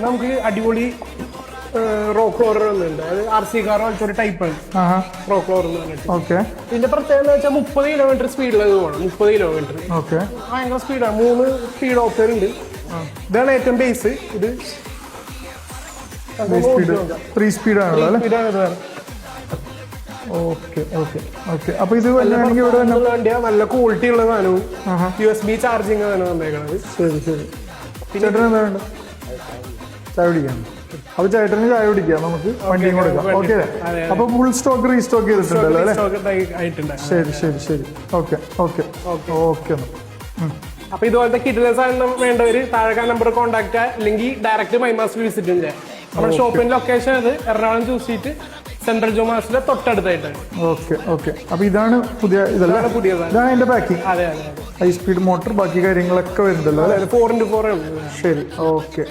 നമുക്ക് അടിപൊളി റോക്ക് ക്ലോറർ ഉണ്ട്. അത് RC കാർ പോലത്തെ ഒരു ടൈപ്പാണ് റോക്ക് ക്ലോറർ എന്ന് പറഞ്ഞിട്ട്. ഇതിന്റെ പ്രത്യേകത എന്ന് വെച്ചാൽ 30 കിലോമീറ്റർ സ്പീഡിലത് പോകണം. 30 കിലോമീറ്റർ ഭയങ്കര സ്പീഡാണ്. 3 സ്പീഡ് ഓപ്ഷൻ ഉണ്ട്. ഇതാണ് ഏറ്റവും ബേസ്. ഇത് 3 സ്പീഡാണ്. അപ്പൊ ഇത് നല്ല ക്വാളിറ്റി ഉള്ള സാധനവും USB ചാർജിങ് ആണ് വന്നേക്കണത്. ശരി. ചേട്ടൻ എന്താ വേണ്ട? ചായ കുടിക്കാം. അപ്പൊ ചേട്ടന് ചായ കുടിക്കാം, നമുക്ക് വണ്ടിയും കൊടുക്കാം. ഓക്കെ. അപ്പൊ ഫുൾ സ്റ്റോക്ക് റീസ്റ്റോക്ക് ചെയ്തിട്ടുണ്ടല്ലോ അല്ലേ? ശരി. ഓക്കെ. അപ്പൊ ഇതുപോലത്തെ കിട്ടുന്ന സാധനം വേണ്ടവര് താഴെ നമ്പർ കോൺടാക്ട് ചെയ്യാം, അല്ലെങ്കിൽ ഡയറക്റ്റ് മൈമാസ് വിസിറ്റ് ചെയ്യാം. നമ്മുടെ ഷോപ്പിന്റെ ലൊക്കേഷൻ അത് എറണാകുളം ചൂസിയിട്ട് സെൻട്രൽ ജോമാസിലെ തൊട്ടടുത്തായിട്ടാണ്. ഓക്കെ. അപ്പൊ ഇതാണ് പുതിയതാണ് അതിന്റെ പാക്കിംഗ്. അതെ. ഹൈ സ്പീഡ് മോട്ടർ, ബാക്കി കാര്യങ്ങളൊക്കെ വരുന്നുണ്ടല്ലോ. 4x4 ആണ്. ശരി. ഓക്കെ.